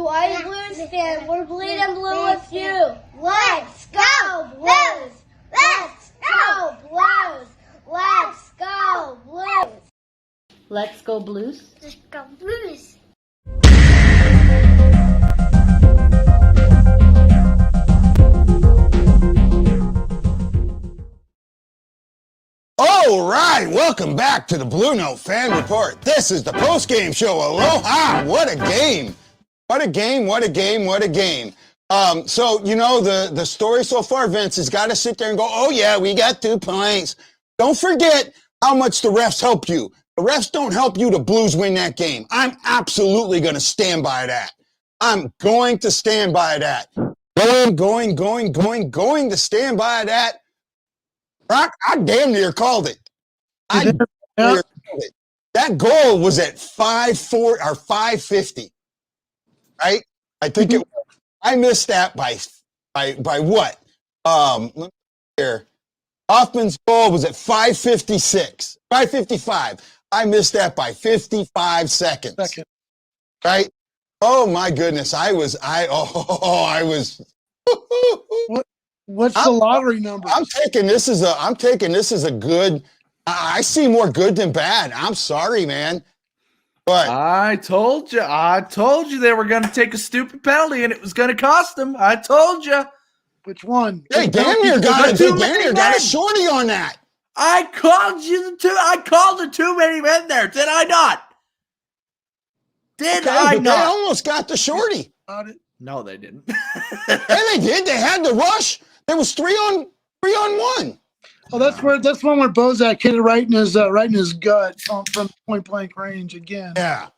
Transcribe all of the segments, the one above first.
to all you Blues fans. We're bleeding blue with you. Let's go Blues! Let's go Blues! Let's go Blues! Let's go Blues? Let's go Blues! All right, welcome back to the Bluenote Fan Report. This is the post-game show. Aloha! What a game! What a game! What a game! What a game! So you know the story so far, Vince has got to sit there and go, "Oh yeah, we got 2 points." Don't forget how much the refs help you. The refs don't help you. The Blues win that game. I'm absolutely going to stand by that. I'm going to stand by that. Going to stand by that. I damn near called it. That goal was at 5:4 or 5:50, right? I think it. I missed that by what? Let me here. Hoffman's goal was at 5:56, 5:55. I missed that by 55 seconds. Right? Oh my goodness! I was. What's the lottery number? I'm taking this as a good. I see more good than bad. I'm sorry, man. But I told you they were going to take a stupid penalty and it was going to cost them. I told you. Which one? Hey, damn near got a shorty on that. I called the too many men there. Did I not? I not? They almost got the shorty. No, they didn't. Yeah, they did. They had the rush. There was 3 on 1. Oh, that's one where Bozak hit it right in his gut from point blank range again. Yeah.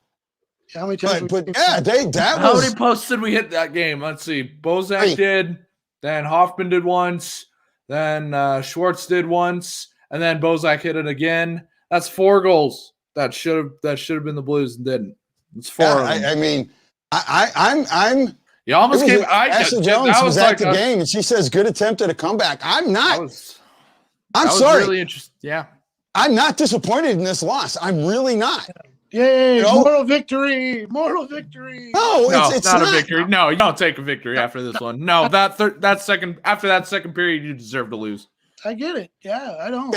How many times? How many posts did we hit that game? Let's see. Bozak did. Then Hoffman did once. Then Schwartz did once, and then Bozak hit it again. That's 4 goals. That should have been the Blues and didn't. It's 4. I mean, I'm. You almost came. Ashley Jones was at the game, and she says, "Good attempt at a comeback." I'm not. I'm sorry. Really interesting. Yeah. I'm not disappointed in this loss. I'm really not. Yay! Moral victory! Moral victory! No, it's not a victory. No, you don't take a victory after this one. No, after that second period, you deserve to lose. I get it. Yeah, I don't.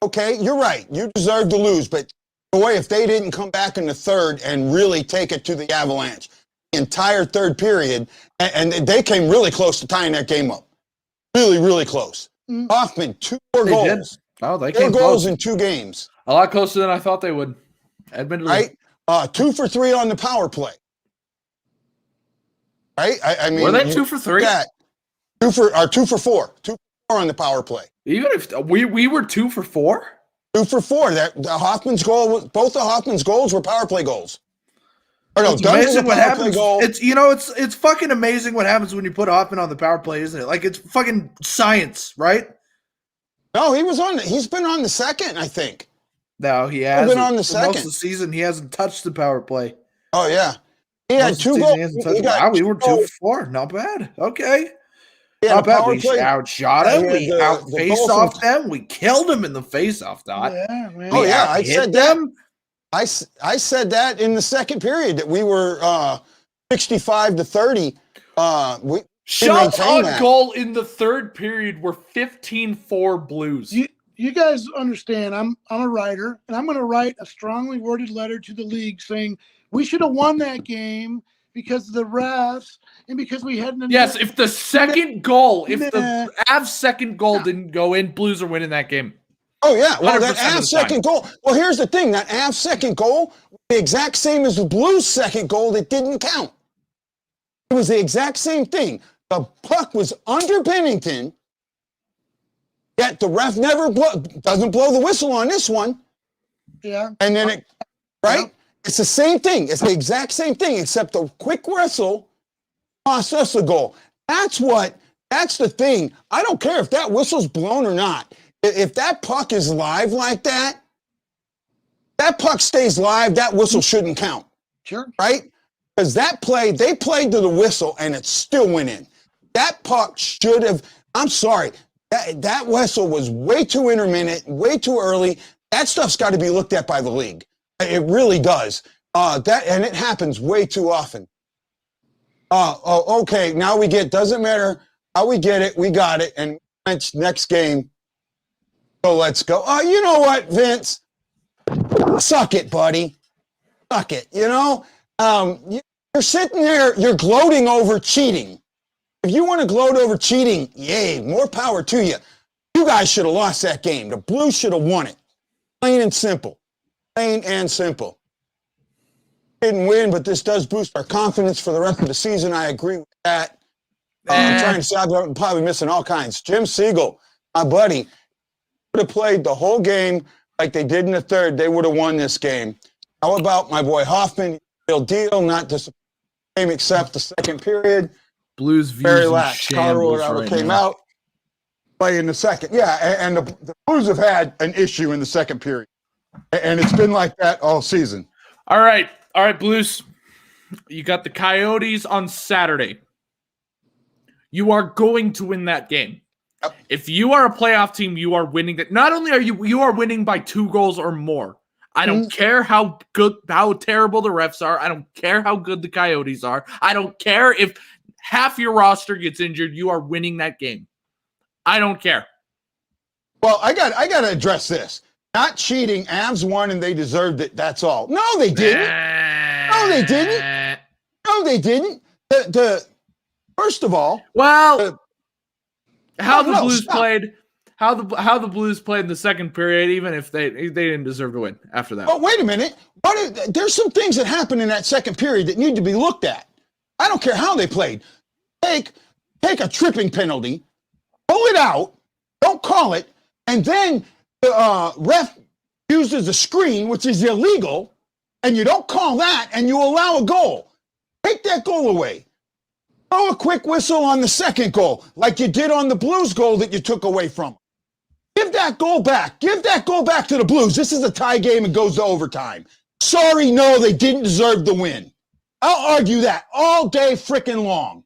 Okay, you're right. You deserve to lose, but boy, if they didn't come back in the third and really take it to the Avalanche, the entire third period, and they came really close to tying that game up. Really, really close. Hoffman, 2 more goals. Oh, they 4 came goals close. In 2 games. A lot closer than I thought they would. Admittedly. Right? 2 for 3 on the power play. Right? I mean, were they 2 for 3? Yeah. 2 for 4. 2 for 4 on the power play. Even if we were 2 for 4? 2 for 4. That the Hoffman's goal, both of Hoffman's goals were power play goals. Or no, it's amazing what happens. It's fucking amazing what happens when you put Hoffman on the power play, isn't it? Like it's fucking science, right? No, he's been on the second, I think. No, he has been on the second. Most of the season. He hasn't touched the power play. Oh yeah, he had 2 goals. We were 2 for 4. Not bad. Okay. Not bad. We outshot him. We out-faced off them. We killed him in the face-off dot. Yeah, man. Oh yeah, I said them. I said that in the second period that we were 65-30. Shots on goal in the third period were 15-4 Blues. You guys understand, I'm a writer, and I'm going to write a strongly worded letter to the league saying we should have won that game because of the refs and because we hadn't. Yes, if the second goal, if the Avs' second goal didn't go in, Blues are winning that game. Oh, yeah. Well, that Avs second goal. Well, here's the thing. That Avs second goal, the exact same as the Blues second goal that didn't count. It was the exact same thing. The puck was under Pennington, yet the ref doesn't blow the whistle on this one. Yeah. And then right? It's the same thing. It's the exact same thing, except the quick whistle cost us a goal. That's the thing. I don't care if that whistle's blown or not. If that puck is live like that puck stays live, that whistle shouldn't count. Sure. Right? Because they played to the whistle and it still went in. That puck should have, I'm sorry, that whistle was way too intermittent, way too early. That stuff's got to be looked at by the league. It really does. And it happens way too often. Okay. Now doesn't matter how we get it. We got it. And next game. So let's go. Oh, you know what, Vince? Suck it, buddy. Suck it. You're sitting there, you're gloating over cheating. If you want to gloat over cheating, yay, more power to you. You guys should have lost that game. The Blues should have won it. Plain and simple. Plain and simple. Didn't win, but this does boost our confidence for the rest of the season. I agree with that. I'm trying to say I'm probably missing all kinds. Jim Siegel, my buddy, would have played the whole game like they did in the third. They would have won this game. How about my boy Hoffman? Real deal, not disappointing game except the second period. Blues views very in lax. Colorado right came now. out, play in the second. Yeah, and the Blues have had an issue in the second period. And it's been like that all season. All right, Blues. You got the Coyotes on Saturday. You are going to win that game. Yep. If you are a playoff team, you are winning that. Not only are you are winning by 2 goals or more. I don't care how terrible the refs are. I don't care how good the Coyotes are. I don't care if half your roster gets injured. You are winning that game. I don't care. Well, I got to address this. Not cheating. Avs won and they deserved it. That's all. No, they didn't. No, they didn't. No, they didn't. First of all, how the Blues played. How the Blues played in the second period, even if they didn't deserve to win after that. Oh, wait a minute. There's some things that happened in that second period that need to be looked at. I don't care how they played. Take a tripping penalty, pull it out, don't call it, and then the ref uses a screen, which is illegal, and you don't call that, and you allow a goal. Take that goal away. Throw a quick whistle on the second goal, like you did on the Blues goal that you took away from them. Give that goal back. Give that goal back to the Blues. This is a tie game and goes to overtime. Sorry, no, they didn't deserve the win. I'll argue that all day freaking long.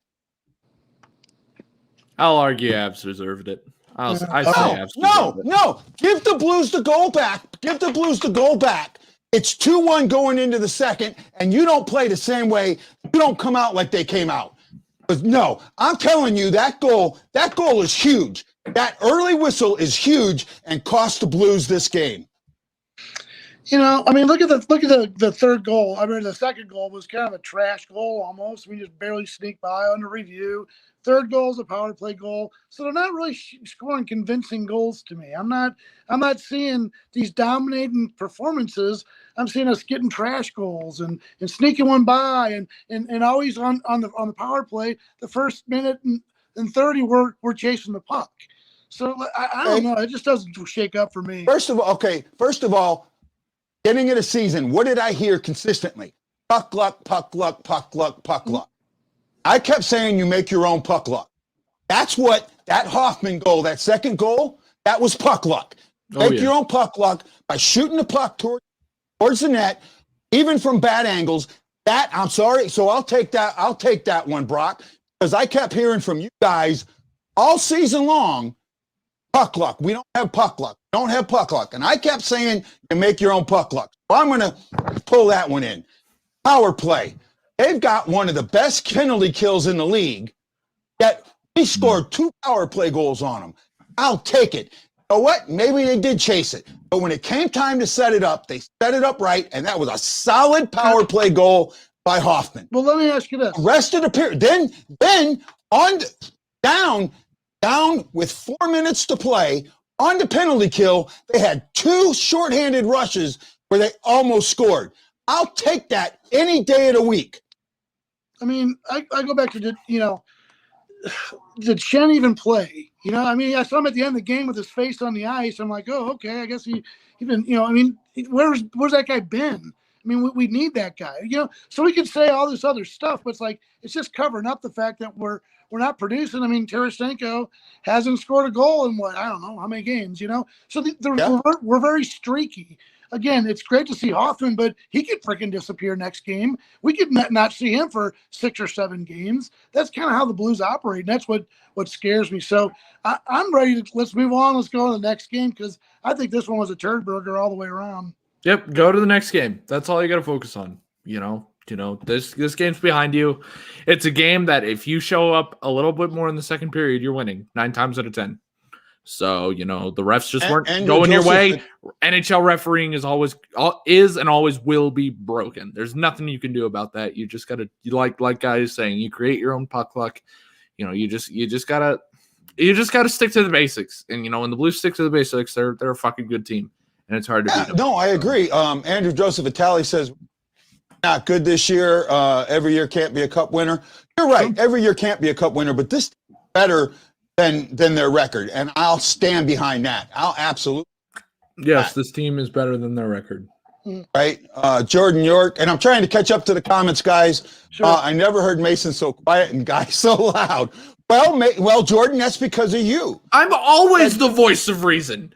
I'll argue Avs deserved it. I say Avs deserved it. No. Give the Blues the goal back. Give the Blues the goal back. It's 2-1 going into the second, and you don't play the same way. You don't come out like they came out. No, I'm telling you, that goal is huge. That early whistle is huge and cost the Blues this game. I mean, look at the third goal. I mean, the second goal was kind of a trash goal almost. We just barely sneaked by under review. Third goal is a power play goal, so they're not really scoring convincing goals to me. I'm not seeing these dominating performances. I'm seeing us getting trash goals and sneaking one by and always on the power play. The first minute and 30 we're chasing the puck. So I don't know. It just doesn't shake up for me. First of all, getting into season, what did I hear consistently? Puck luck, puck luck, puck luck, puck luck. I kept saying you make your own puck luck. That's what that Hoffman goal, that second goal, that was puck luck. Make your own puck luck by shooting the puck towards the net, even from bad angles. That, I'm sorry. So I'll take that one, Brock, because I kept hearing from you guys all season long, puck luck. We don't have puck luck. We don't have puck luck. And I kept saying you make your own puck luck. So I'm going to pull that one in. Power play. They've got one of the best penalty kills in the league, yet we scored 2 power play goals on them. I'll take it. You know what? Maybe they did chase it. But when it came time to set it up, they set it up right, and that was a solid power play goal by Hoffman. Well, let me ask you this. The rest of the period. Then on down with 4 minutes to play, on the penalty kill, they had 2 shorthanded rushes where they almost scored. I'll take that any day of the week. I mean, I go back to, did Shen even play? I mean, I saw him at the end of the game with his face on the ice. I'm like, oh, okay, I guess he been, I mean, where's that guy been? I mean, we need that guy, so we could say all this other stuff, but it's just covering up the fact that we're not producing. I mean, Tarasenko hasn't scored a goal in I don't know how many games, so we're very streaky. Again, it's great to see Hoffman, but he could freaking disappear next game. We could not see him for 6 or 7 games. That's kind of how the Blues operate, and that's what scares me. So I'm ready to let's move on. Let's go to the next game because I think this one was a turd burger all the way around. Yep, go to the next game. That's all you got to focus on. This game's behind you. It's a game that if you show up a little bit more in the second period, you're winning 9 times out of 10. So, the refs just weren't going your way. NHL refereeing is and always will be broken. There's nothing you can do about that. You just gotta, like Guy is saying, you create your own puck luck. You just gotta stick to the basics. And when the Blues stick to the basics, they're a fucking good team, and it's hard to beat them. No, I agree. Andrew Joseph Vitale says not good this year. Every year can't be a cup winner. You're right. Every year can't be a cup winner, but this is better than their record, and I'll stand behind that. I'll absolutely. Yes, this team is better than their record. Right, Jordan York, and I'm trying to catch up to the comments, guys. Sure. I never heard Mason so quiet and Guy so loud. Well, Jordan, that's because of you. I'm always the voice of reason.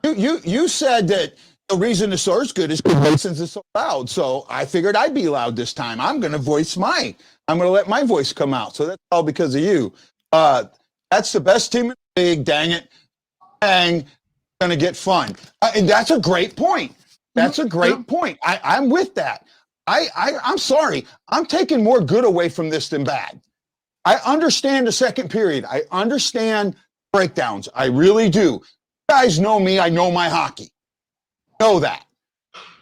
You said that the reason the store's good is because Mason's is so loud. So I figured I'd be loud this time. I'm going to let my voice come out. So that's all because of you. That's the best team in the league. Dang it. And going to get fun. And that's a great point. That's a great point. I'm with that. I'm sorry. I'm taking more good away from this than bad. I understand the second period. I understand breakdowns. I really do. You guys know me. I know my hockey. Know that.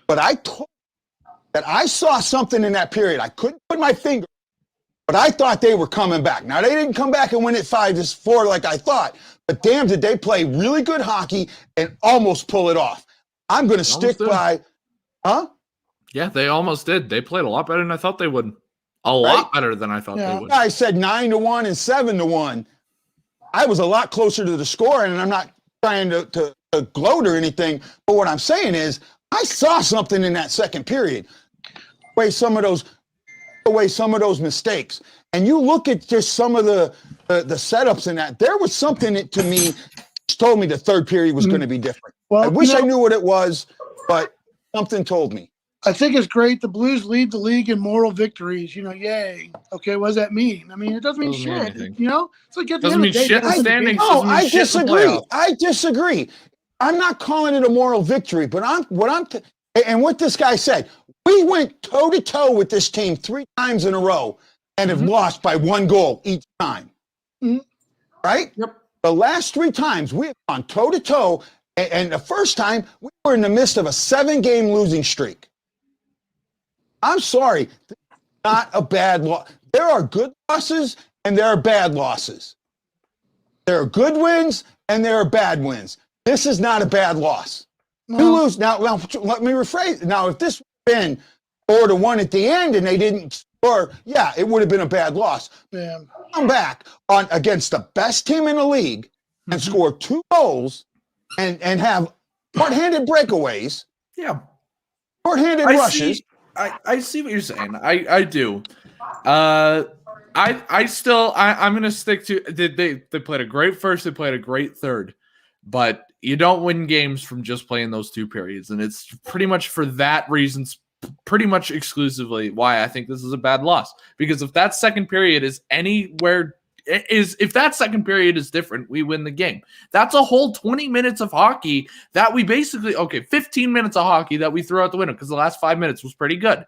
But I told that I saw something in that period. I couldn't put my finger, but I thought they were coming back. Now, they didn't come back and win it 5-4 like I thought, but damn, did they play really good hockey and almost pull it off. I'm going to stick by, Yeah, they almost did. They played a lot better than I thought they would. A lot better than I thought they would. I said 9-1 and 7-1. I was a lot closer to the score, and I'm not trying to gloat or anything, but what I'm saying is I saw something in that second period. Away some of those mistakes. And you look at just some of the setups in that, there was something that to me told me the third period was going to be different. Well, I wish I knew what it was, but something told me. I think it's great. The Blues lead the league in moral victories. Yay. Okay, what does that mean? I mean, it doesn't mean shit. It's like doesn't mean shit in the standings. No, I disagree. I disagree. I'm not calling it a moral victory, but what this guy said, we went toe to toe with this team 3 times in a row and have lost by 1 goal each time. Right? Yep. The last 3 times we have gone toe to toe, and the first time we were in the midst of a 7-game losing streak. I'm sorry, not a bad loss. There are good losses and there are bad losses. There are good wins and there are bad wins. This is not a bad loss. No. You lose now. Let me rephrase. Now, if this had been 4-1 at the end and they didn't score, it would have been a bad loss. Yeah. Come back against the best team in the league and score 2 goals and have short-handed breakaways. Yeah. Short-handed rushes. I see what you're saying. I do. I'm going to stick to they played a great first. They played a great third. But you don't win games from just playing those 2 periods. And it's pretty much for that reason, pretty much exclusively why I think this is a bad loss. Because if that second period is if that second period is different, we win the game. That's a whole 20 minutes of hockey that we 15 minutes of hockey that we threw out the window because the last 5 minutes was pretty good.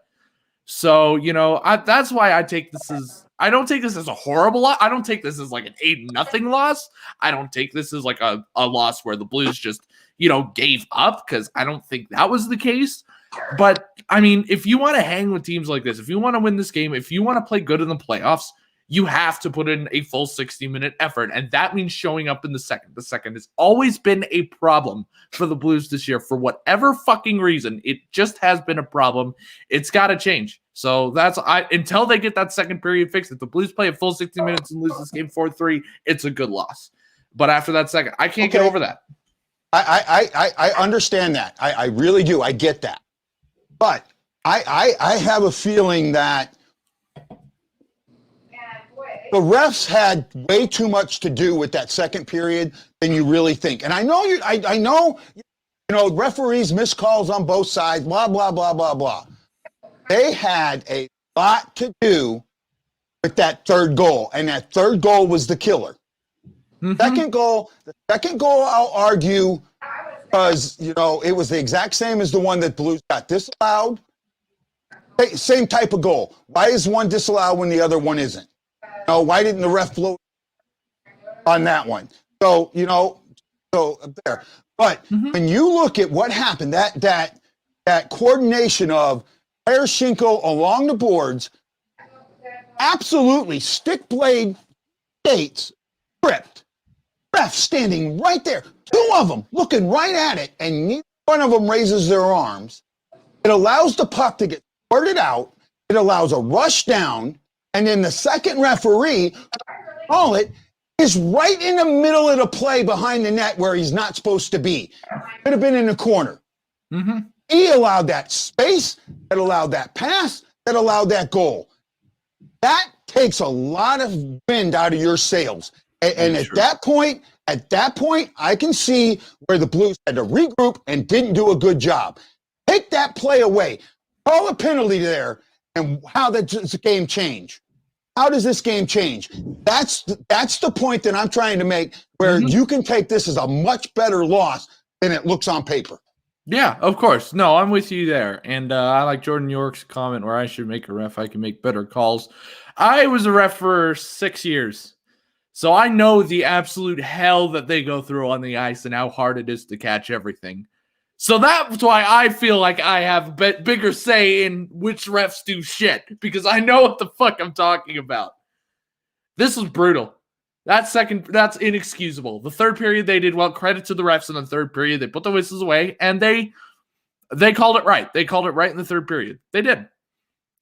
So, that's why I don't take this as a horrible loss. I don't take this as like an 8-0 loss. I don't take this as like a loss where the Blues just, gave up, because I don't think that was the case. But, I mean, if you want to hang with teams like this, if you want to win this game, if you want to play good in the playoffs, you have to put in a full 60-minute effort, and that means showing up in the second. The second has always been a problem for the Blues this year. For whatever fucking reason, it just has been a problem. It's got to change. So until they get that second period fixed, if the Blues play a full 60 minutes and lose this game 4-3, it's a good loss. But after that second, I can't get over that. I understand that. I really do. I get that. But I have a feeling that the refs had way too much to do with that second period than you really think. And I know referees miss calls on both sides, blah, blah, blah, blah, blah. They had a lot to do with that third goal, and that third goal was the killer. The second goal, I'll argue, because, it was the exact same as the one that Blues got disallowed. Same type of goal. Why is one disallowed when the other one isn't? No, why didn't the ref blow on that one? So, so there. But when you look at what happened, that coordination of Tereshchenko along the boards, absolutely stick blade skates, tripped. Ref standing right there. Two of them looking right at it, and neither one of them raises their arms. It allows the puck to get squirted out. It allows a rush down, and then the second referee, call it, is right in the middle of the play behind the net where he's not supposed to be. Could have been in the corner. He allowed that space, that allowed that pass, that allowed that goal. That takes a lot of wind out of your sails. And at that point, I can see where the Blues had to regroup and didn't do a good job. Take that play away. Call a penalty there, and how does this game change? How does this game change? That's the point that I'm trying to make, where you can take this as a much better loss than it looks on paper. Yeah, of course. No, I'm with you there. And I like Jordan York's comment where I should make a ref. I can make better calls. I was a ref for 6 years. So I know the absolute hell that they go through on the ice and how hard it is to catch everything. So that's why I feel like I have a bigger say in which refs do shit, because I know what the fuck I'm talking about. This was brutal. That's inexcusable. The third period they did well. Credit to the refs in the third period. They put the whistles away, and they called it right. They called it right in the third period. They did.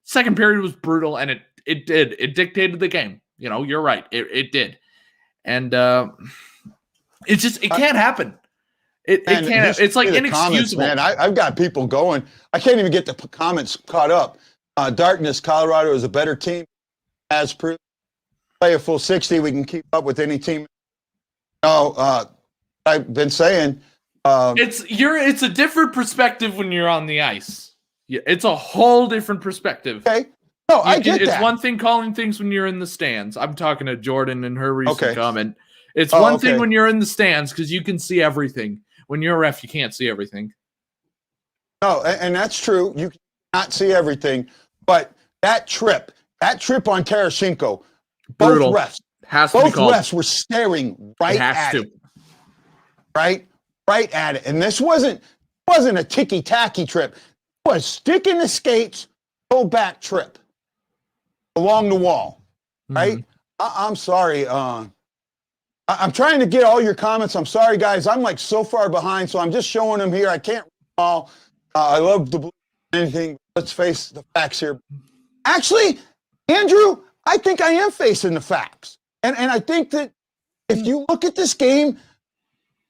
Second period was brutal, and it dictated the game. You're right. It did. And it can't happen. It can't. It's like inexcusable. Man, I've got people going. I can't even get the comments caught up. Darkness, Colorado is a better team. As per play a full 60, we can keep up with any team. I've been saying it's a different perspective when you're on the ice. It's a whole different perspective. Okay. No, I get that. It's one thing calling things when you're in the stands. I'm talking to Jordan and her recent comment. It's one thing when you're in the stands because you can see everything. When you're a ref, you can't see everything. No, and that's true. You cannot see everything. But that trip on Tereshchenko, brutal. Both refs were staring right at it. Right at it. And this wasn't a ticky-tacky trip. It was stick in the skates, go back trip along the wall. Right? I'm sorry. I'm trying to get all your comments. I'm sorry, guys. I'm like so far behind, so I'm just showing them here. I can't read them all. I love the anything. Let's face the facts here. Actually, Andrew, I think I am facing the facts. And I think that if you look at this game,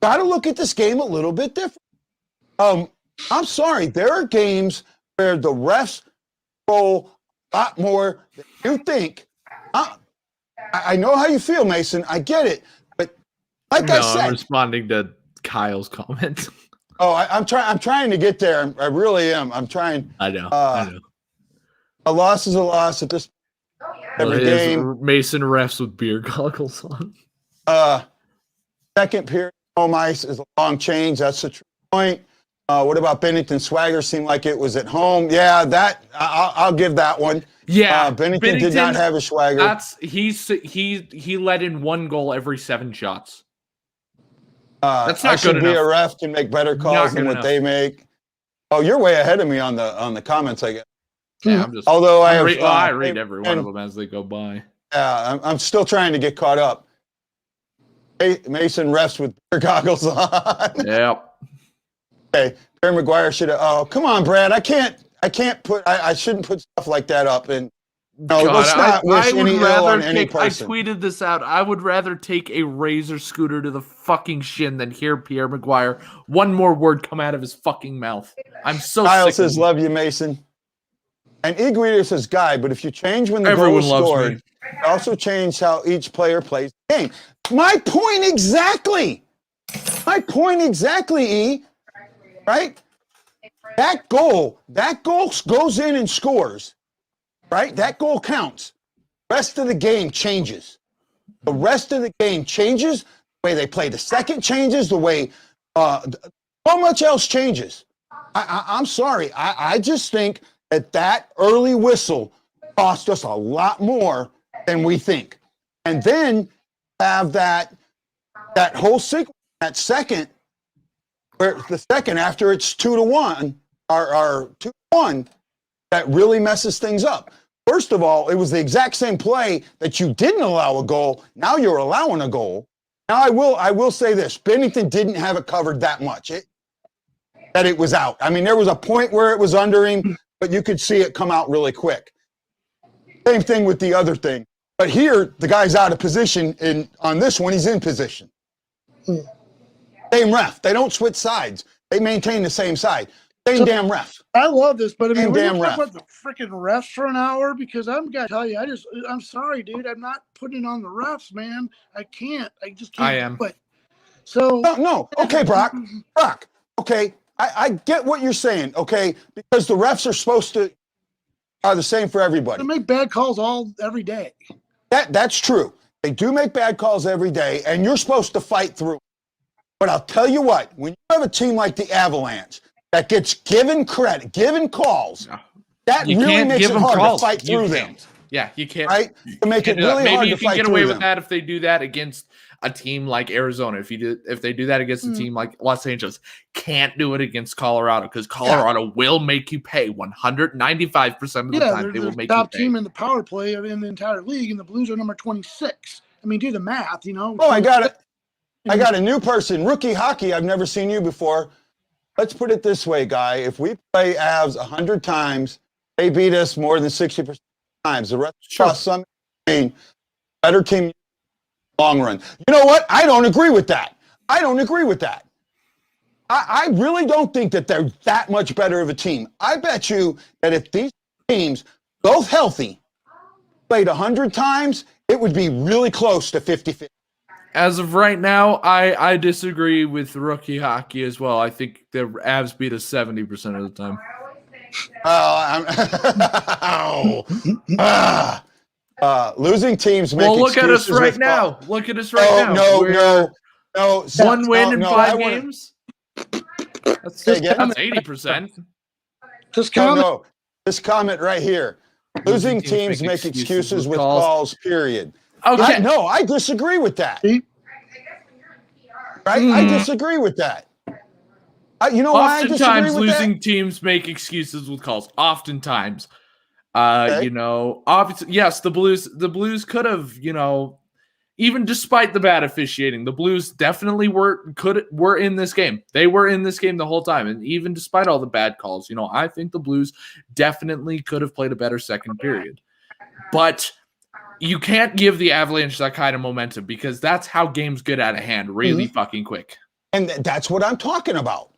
got to look at this game a little bit different. I'm sorry. There are games where the refs roll a lot more than you think. I know how you feel, Mason. I get it. But like I said, I'm responding to Kyle's comment. I'm trying to get there. I really am. I'm trying. I know. A loss is a loss at this every game. Mason refs with beer goggles on. Second period, home ice is a long change. That's a true point. What about Bennington Swagger? Seemed like it was at home. Yeah, that I'll give that one. Yeah, Bennington did not have a swagger. He let in one goal every 7 shots. That's not good enough. Be a ref to make better calls than what they make. Oh, you're way ahead of me on the comments, I guess. Yeah, I read every one of them as they go by. Yeah, I'm still trying to get caught up. Mason refs with beer goggles on. Yep. Okay, Barry McGuire should have. Oh, come on, Brad. I can't put. I shouldn't put stuff like that up. And no, God, let's not wish any ill on any I person. tweeted this out. I would rather take a razor scooter to the fucking shin than hear Pierre McGuire one more word come out of his fucking mouth. I'm so Kyle sick says, "Love you, Mason." And E-Greeter says, "Guy, but if you change when the goal is scored, it also change how each player plays the game." My point exactly. E. Right? That goal goes in and scores. Right? That goal counts. Rest of the game changes. The rest of the game changes. The way they play the second changes. The way so much else changes. I'm sorry. I just think that early whistle cost us a lot more than we think. And then have that whole sequence, that second, where the second after it's 2-1, or 2-1, that really messes things up. First of all, it was the exact same play that you didn't allow a goal. Now you're allowing a goal. Now I will say this: Bennington didn't have it covered that much. That it was out. I mean, there was a point where it was under him, but you could see it come out really quick. Same thing with the other thing. But here, the guy's out of position, and on this one, he's in position. Same ref. They don't switch sides. They maintain the same side. Same damn ref. I love this, but I mean, we're damn going to ref. talk about the freaking refs for an hour because I'm going to tell you, I'm sorry, dude. I'm not putting it on the refs, man. I can't. I just can't. I am. But so No. Okay, Brock. Okay. I get what you're saying. Okay, because the refs are supposed to are the same for everybody. they make bad calls every day. That's true. They do make bad calls every day, and you're supposed to fight through. But I'll tell you what, when you have a team like the Avalanche that gets given credit, given calls, that You really can't makes give it them hard calls. to fight You through them. can't. Yeah, you can't. Right? To make it really Maybe hard you to can fight get through away them. with that if they do that against a team like Arizona. If they do that against a team like Los Angeles, can't do it against Colorado because Colorado will make you pay 195% of the time. They're They will the make you top pay. team in the power play in the entire league, and the Blues are number 26. I mean, do the math, you know. Oh, I got it. I got a new person, rookie hockey. I've never seen you before. Let's put it this way, Guy. If we play Avs 100 times, they beat us more than 60% of the times. The rest of some better team long run. You know what? I don't agree with that. I really don't think that they're that much better of a team. I bet you that if these teams, both healthy, played 100 times, it would be really close to 50-50. As of right now, I disagree with rookie hockey as well. I think the Avs beat us 70% of the time. Losing teams make look at us excuses right with now. Look at us right now. No. One win in no, 5 games. That's Say again? 80%. Just comment. No. This comment right here. Losing teams make excuses with calls, period. Okay. I disagree with that. Right? I disagree with that. You know why I disagree Oftentimes, with losing that? teams make excuses with calls. Oftentimes, Okay. you know, obviously, yes, the Blues could have, you know, even despite the bad officiating, the Blues definitely were in this game. They were in this game the whole time, and even despite all the bad calls, you know, I think the Blues definitely could have played a better second period, but you can't give the Avalanche that kind of momentum because that's how games get out of hand really fucking quick. And that's what I'm talking about.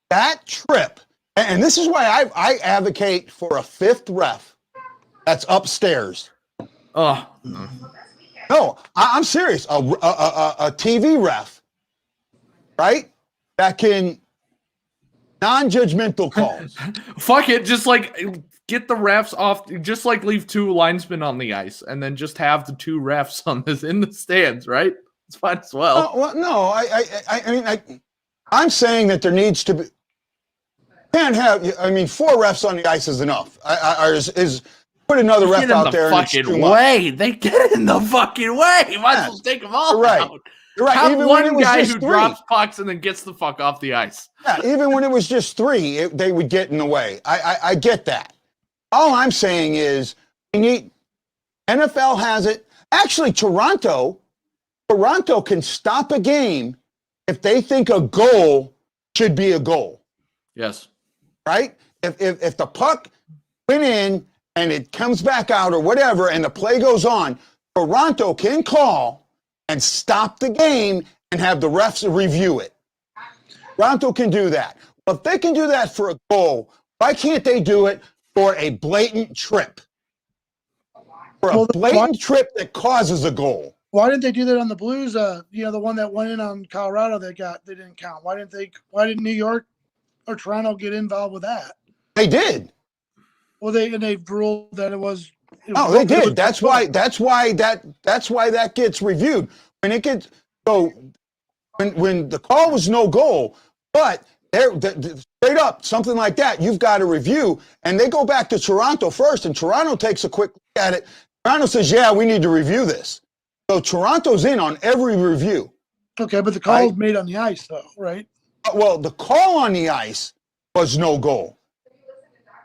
That trip, and this is why I advocate for a fifth ref that's upstairs. Oh, No, I'm serious. A TV ref, right? That can non-judgmental calls. fuck it. Just like get the refs off. Just like leave 2 linesmen on the ice, and then just have the 2 refs in the stands. Right? It's fine as well. No. I'm saying that there needs to be. Can't have. 4 refs on the ice is enough. Is put another ref out there and it's too much. They get in the fucking way. You might as well take them all out. You're right. Have Even one when it was guy just who 3. drops pucks and then gets the fuck off the ice. Yeah, even when it was just 3, they would get in the way. I get that. All I'm saying is we need. NFL has it. Actually, Toronto can stop a game if they think a goal should be a goal. Yes. Right? If the puck went in and it comes back out or whatever and the play goes on, Toronto can call and stop the game and have the refs review it. Toronto can do that. Well, if they can do that for a goal, why can't they do it for a blatant trip? For a blatant trip that causes a goal. Why didn't they do that on the Blues? The one that went in on Colorado they didn't count. Why didn't New York or Toronto get involved with that? They did. Well, they ruled that it was. They did. That's why that gets reviewed. When the call was no goal, but straight up, something like that, you've got to review. And they go back to Toronto first, and Toronto takes a quick look at it. Toronto says, yeah, we need to review this. So Toronto's in on every review. Okay, but the call was made on the ice, though, right? Well, the call on the ice was no goal.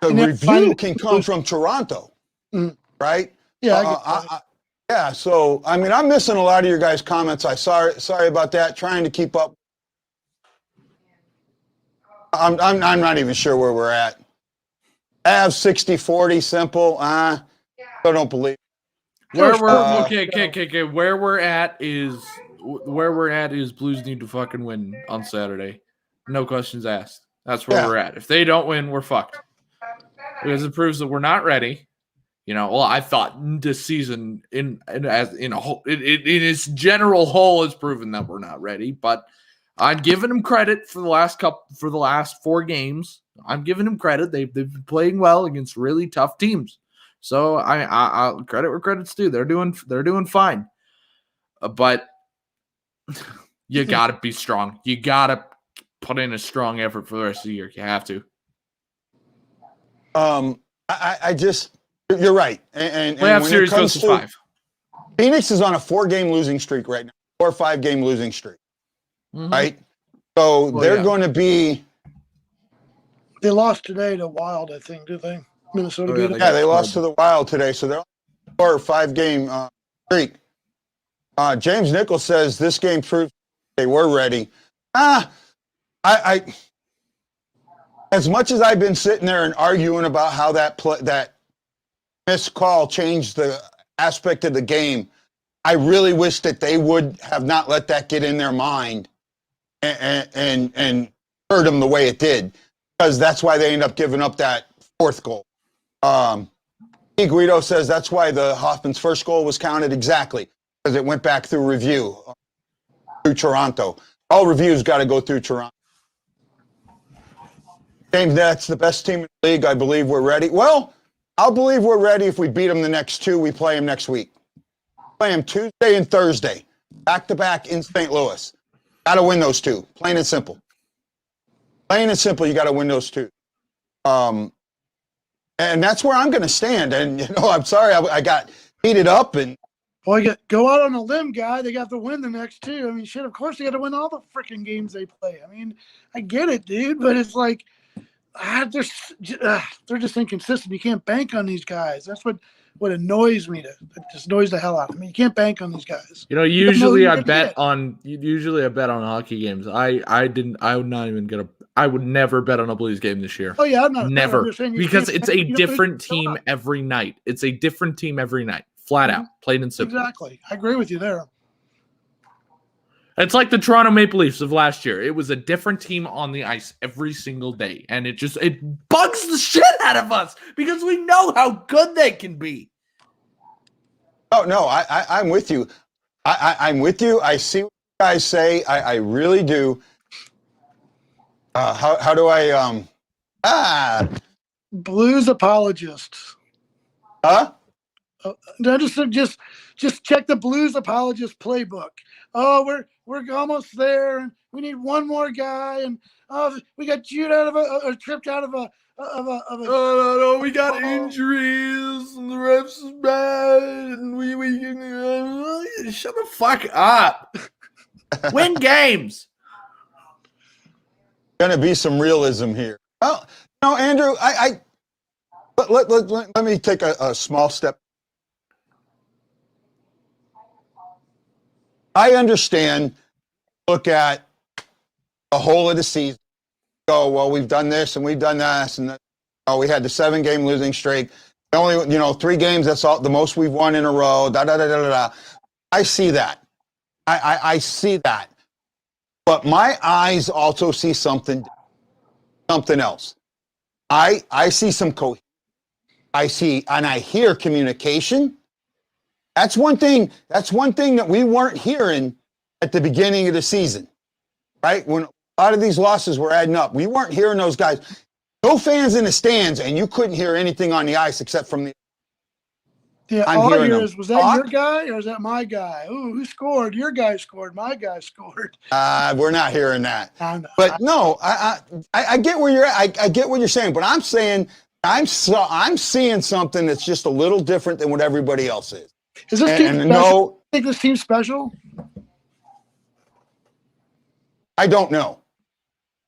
The review can come from Toronto, right? Yeah, yeah. So, I mean, I'm missing a lot of your guys' comments. Sorry about that. Trying to keep up. I'm not even sure where we're at. Avs 60-40 simple. I don't believe. Where we're okay. Where we're at is Blues need to fucking win on Saturday. No questions asked. That's where we're at. If they don't win, we're fucked. Because it proves that we're not ready. You know, well, I thought this season in its general whole has proven that we're not ready, but I'm giving them credit for the last 4 games. I'm giving them credit. They've been playing well against really tough teams. So I credit where credit's due. They're doing fine. But you gotta be strong. You gotta put in a strong effort for the rest of the year. You have to. You're right. And playoff series goes to 5. Phoenix is on a 4-game losing streak right now. 4 or 5-game losing streak. Right? So they're going to be. They lost today to Wild, I think, did they? Minnesota beat them. Yeah, they lost to the Wild today. So they're on a 4 or 5-game streak. James Nichols says this game proves they were ready. I as much as I've been sitting there and arguing about how that missed call changed the aspect of the game, I really wish that they would have not let that get in their mind and hurt them the way it did, because that's why they end up giving up that 4th goal. Guido says that's why the Hoffman's first goal was counted exactly, because it went back through review through Toronto. All reviews got to go through Toronto. James, that's the best team in the league. I believe we're ready. Well, I'll believe we're ready if we beat them the next 2. We play them next week. Play them Tuesday and Thursday, back-to-back in St. Louis. Got to win those 2. Plain and simple. Plain and simple, you got to win those 2. And that's where I'm going to stand. And, I'm sorry I got heated up. And well, go out on a limb, guy. They got to win the next 2. I mean, shit, of course they got to win all the freaking games they play. I mean, I get it, dude, but it's like they're just inconsistent. You can't bank on these guys. That's what annoys me. It just annoys the hell out of me. You can't bank on these guys. Usually I bet on hockey games. I would never bet on a Blues game this year. Oh yeah, I'm not never, because it's a different team every night. It's a different team every night, flat out, plain and simple. Exactly, I agree with you there. It's like the Toronto Maple Leafs of last year. It was a different team on the ice every single day, and it bugs the shit out of us because we know how good they can be. Oh no, I'm with you. I'm with you. I see what you guys say. I really do. How do I Blues apologists? Huh? No, just check the Blues apologist playbook. Oh, we're almost there, and we need one more guy, and we got Jude out of a tripped out of a. No, we got injuries, and the refs is bad, and we shut the fuck up. Win games. Gonna be some realism here. Well, Andrew, let me take a small step. I understand. Look at the whole of the season. Go, well, we've done this and we've done that, and we had the 7-game losing streak. Only 3 games. That's all the most we've won in a row. I see that. I see that. But my eyes also see something else. I see some I see and I hear communication. That's one thing that we weren't hearing at the beginning of the season, right? When a lot of these losses were adding up, we weren't hearing those guys. No fans in the stands, and you couldn't hear anything on the ice except from the. Yeah, I'm all I hearing hear them is, was that talk. your guy or is that my guy? Ooh, who scored? Your guy scored. My guy scored. We're not hearing that. I know. But no, I get where you're at. I get what you're saying, but I'm saying I'm seeing something that's just a little different than what everybody else is. Is this team And special? no, I think this team's special. I don't know.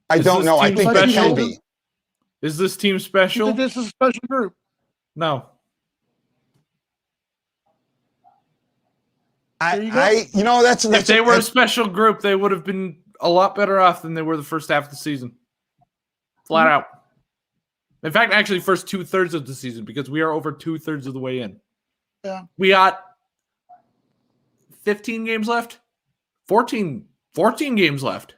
I Is don't this know. I team think they special? can be. Is this team You special? think this is a special group? No. That's If they were a special group, they would have been a lot better off than they were the first half of the season. Flat out. In fact, actually, first 2/3 of the season, because we are over 2/3 of the way in. Yeah. We got 15 games left. 14 games left.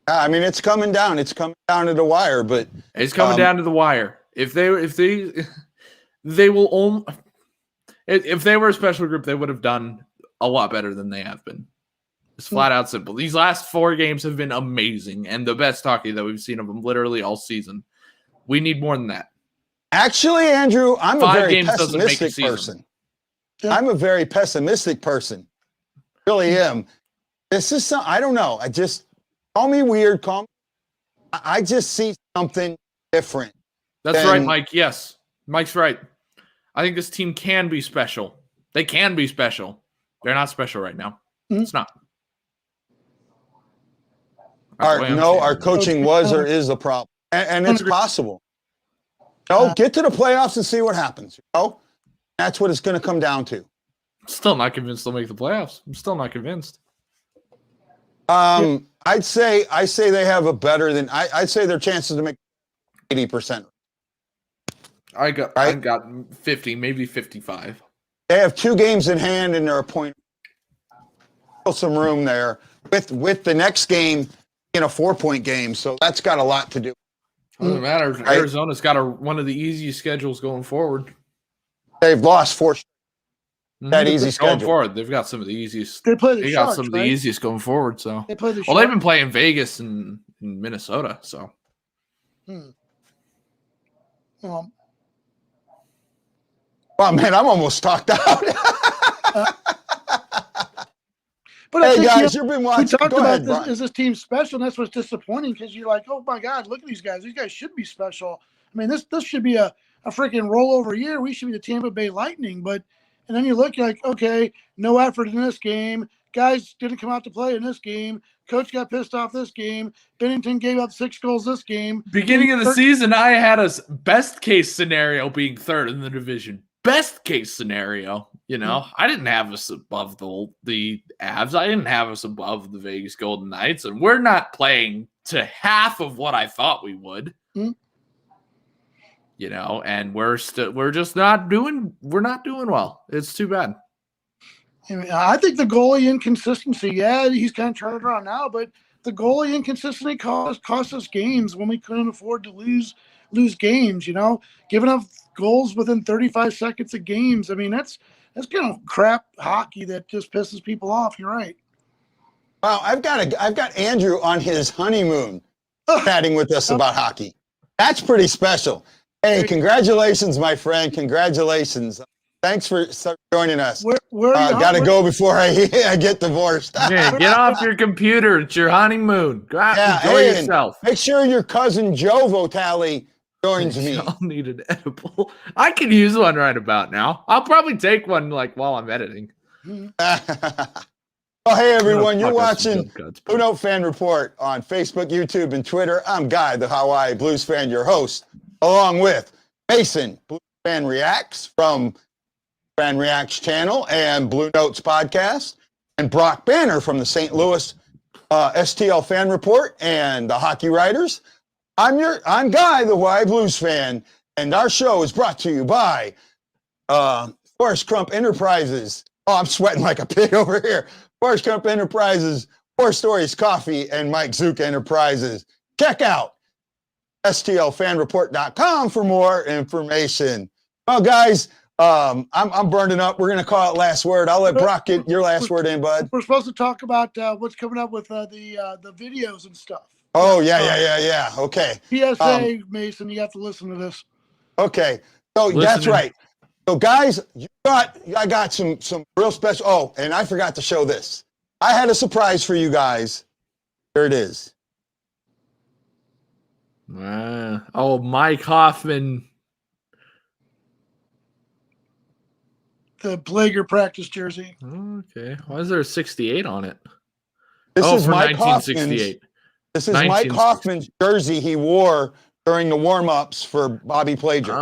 I mean, it's coming down. It's coming down to the wire, but It's coming down to the wire. If they will only, if they were a special group, they would have done a lot better than they have been. It's flat out simple. These last 4 games have been amazing and the best hockey that we've seen of them literally all season. We need more than that. actually, Andrew, I'm 5 a very games doesn't make a pessimistic season. person. I'm a very pessimistic person. Really am. This is I don't know. I just call me weird. I just see something different. That's right, Mike. Yes, Mike's right. I think this team can be special. They can be special. They're not special right now. It's not. Our coaching was or is a problem, and it's possible. Get to the playoffs and see what happens. That's what it's going to come down to. Still not convinced they'll make the playoffs. I'm still not convinced. I'd say they have a better than I'd say their chances to make 80%. I got 50, maybe 55. They have 2 games in hand, and they're a point. Still some room there with the next game in a 4-point game, so that's got a lot to do. Doesn't matter. Right? Arizona's got one of the easiest schedules going forward. They've lost 4. That easy schedule. Going forward, they've got some of the easiest. They play the They Sharks, got some of the right? easiest going forward. So They play the well, they've Sharks. been playing Vegas and Minnesota. So Well, oh man, I'm almost talked out. but I Hey think, guys, you've been watching. we talked Go about ahead, this. Brian. Is this team special? And that's what's disappointing because you're like, oh my God, look at these guys. These guys should be special. I mean, this should be a freaking rollover year. We should be the Tampa Bay Lightning. And then you look, you're like, okay, no effort in this game. Guys didn't come out to play in this game. Coach got pissed off this game. Bennington gave up 6 goals this game. beginning of the season, I had a best case scenario being 3rd in the division. Best case scenario, I didn't have us above the Avs. I didn't have us above the Vegas Golden Knights, and we're not playing to half of what I thought we would. And we're just not doing well. It's too bad. I think the goalie inconsistency, he's kind of turning it around now, but the goalie inconsistency cost us games when we couldn't afford to lose games, giving up goals within 35 seconds of games. I mean, that's kind of crap hockey that just pisses people off. You're right. Wow, I've got Andrew on his honeymoon chatting with us about hockey. That's pretty special. Hey, congratulations, my friend. Congratulations. Thanks for joining us. Where Got to go before I get divorced. Yeah, get off your computer. It's your honeymoon. Go out and enjoy yourself. Make sure your cousin Joe Vitale joins me. I'll need an edible. I can use one right about now. I'll probably take one while I'm editing. Oh, hey, everyone. You're watching Bluenote Fan Report on Facebook, YouTube, and Twitter. I'm Guy, the Hawaii Blues fan, your host, along with Mason, Blues Fan Reacts from Fan Reacts channel and Blue Notes podcast, and Brock Banner from the St. Louis STL Fan Report and the Hockey Writers. I'm Guy, the Hawaii Blues fan, and our show is brought to you by Forrest Crump Enterprises. Oh, I'm sweating like a pig over here. Forrest Crump Enterprises, 4 Stories Coffee, and Mike Zook Enterprises. Check out stlfanreport.com for more information. Well, guys, I'm burning up. We're gonna call it last word. I'll let Brock get your last word in, bud. We're supposed to talk about what's coming up with the videos and stuff. Oh yeah. Okay. PSA, Mason, you have to listen to this. Okay. So that's right. So guys, I got some real special. Oh, and I forgot to show this. I had a surprise for you guys. Here it is. Oh, Mike Hoffman. The Plager practice jersey. Okay. Why is there a 68 on it? This is for Mike 1968. This is Mike Hoffman's jersey he wore during the warm-ups for Bobby Plager.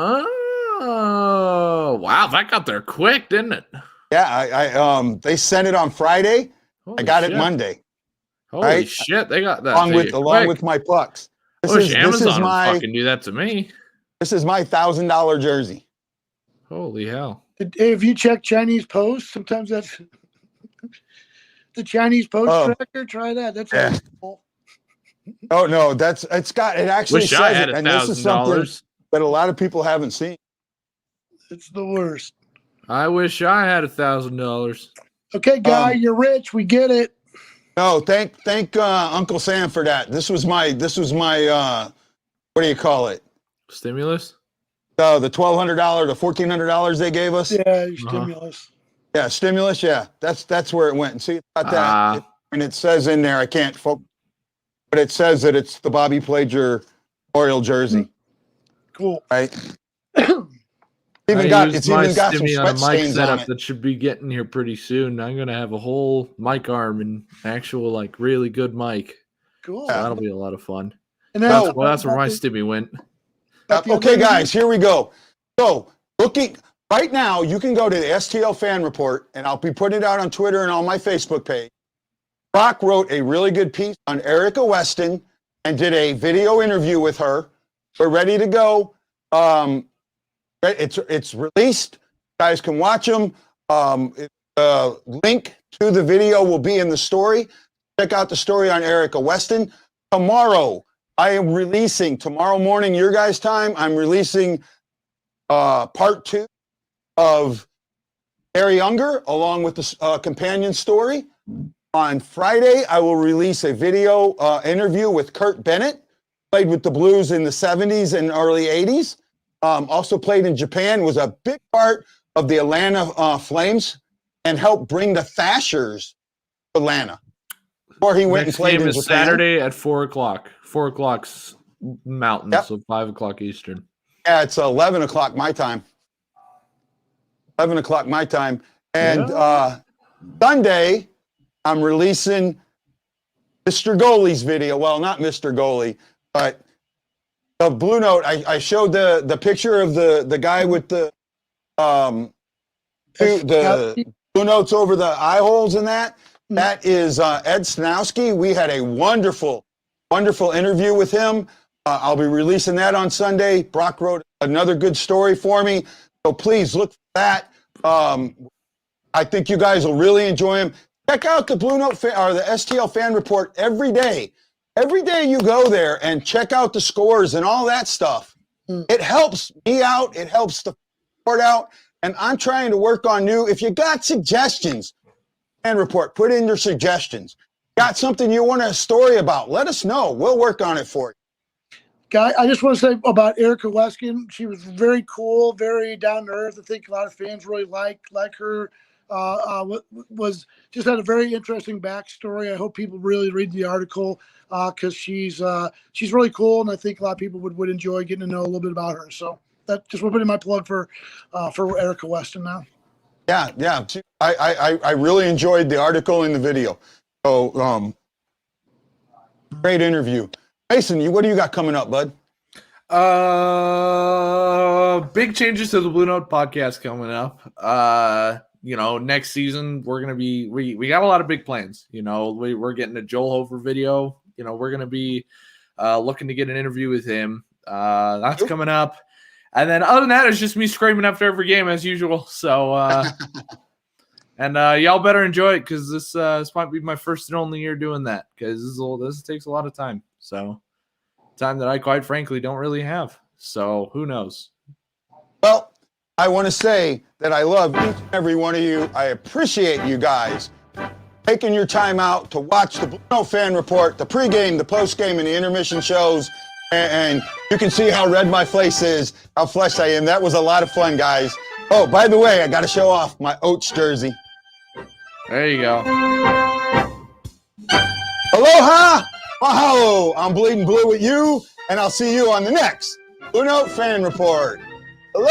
Oh, wow. That got there quick, didn't it? Yeah, they sent it on Friday. I got it Monday. Holy shit, they got that along with my pucks. Amazon would fucking do that to me. This is my $1,000 jersey. Holy hell. If you check Chinese Post, sometimes that's the Chinese Post tracker. Try that. That's cool. Oh no, it actually Wish says I had it, and this is something that a lot of people haven't seen. It's the worst. I wish I had $1,000. Okay, Guy, you're rich. We get it. No, thank Uncle Sam for that. This was my what do you call it? Stimulus? The $1,200, the $1,400 they gave us. Yeah, stimulus. Yeah, stimulus. Yeah, that's where it went. And see, it's got that, and it says in there, I can't focus, but it says that it's the Bobby Plager Oriole jersey. Cool. Right. It's even got some sweat stains on it. That should be getting here pretty soon. I'm gonna have a whole mic arm and actual really good mic. Cool. So that'll be a lot of fun. And that's where my stimmy went. Okay, guys, here we go. So, looking right now, you can go to the STL Fan Report, and I'll be putting it out on Twitter and on my Facebook page. Brock wrote a really good piece on Erica Weston and did a video interview with her. We're ready to go. It's released. You guys can watch them. Link to the video will be in the story. Check out the story on Erica Weston. Tomorrow morning, your guys' time, I'm releasing part 2 of Harry Unger, along with the companion story. On Friday, I will release a video interview with Kurt Bennett, played with the Blues in the 70s and early 80s. Also played in Japan, was a big part of the Atlanta Flames, and helped bring the Thashers to Atlanta. Before he went and played in Japan. Saturday at 4 o'clock. 4 o'clock's Mountain, so 5 o'clock Eastern. Yeah, it's 11 o'clock my time. 11 o'clock my time. And Sunday, I'm releasing Mr. Goalie's video. Well, not Mr. Goalie, but the Bluenote. I showed the picture of the guy with the Bluenotes over the eye holes and that. That is Ed Snowski. We had a wonderful interview with him. I'll be releasing that on Sunday. Brock wrote another good story for me, so please look for that. I think you guys will really enjoy him. Check out the Bluenote or the STL Fan Report every day. Every day you go there and check out the scores and all that stuff. It helps me out. It helps the report out. And I'm trying to work on new. If you got suggestions, Fan Report, put in your suggestions. Got something you want a story about, let us know. We'll work on it for you. Guy, I just want to say about Erica Weston. She was very cool, very down to earth. I think a lot of fans really like her. Was just had a very interesting backstory. I hope people really read the article because she's really cool, and I think a lot of people would enjoy getting to know a little bit about her. So that just want to put in my plug for Erica Weston now. Yeah. I really enjoyed the article and the video. So great interview. Mason, what do you got coming up, bud? Big changes to the Bluenote podcast coming up. Next season we're gonna be we got a lot of big plans. We're getting a Joel Hofer video. We're gonna be looking to get an interview with him. That's coming up. And then other than that, it's just me screaming after every game as usual. So and y'all better enjoy it because this might be my first and only year doing that because this takes a lot of time. So time that I quite frankly don't really have. So who knows? Well, I want to say that I love each and every one of you. I appreciate you guys taking your time out to watch the Bluenote Fan Report, the pregame, the postgame, and the intermission shows. And you can see how red my face is, how fleshed I am. That was a lot of fun, guys. Oh, by the way, I got to show off my Oats jersey. There you go. Aloha! Mahalo! I'm Bleeding Blue with you, and I'll see you on the next Bluenote Fan Report. Aloha!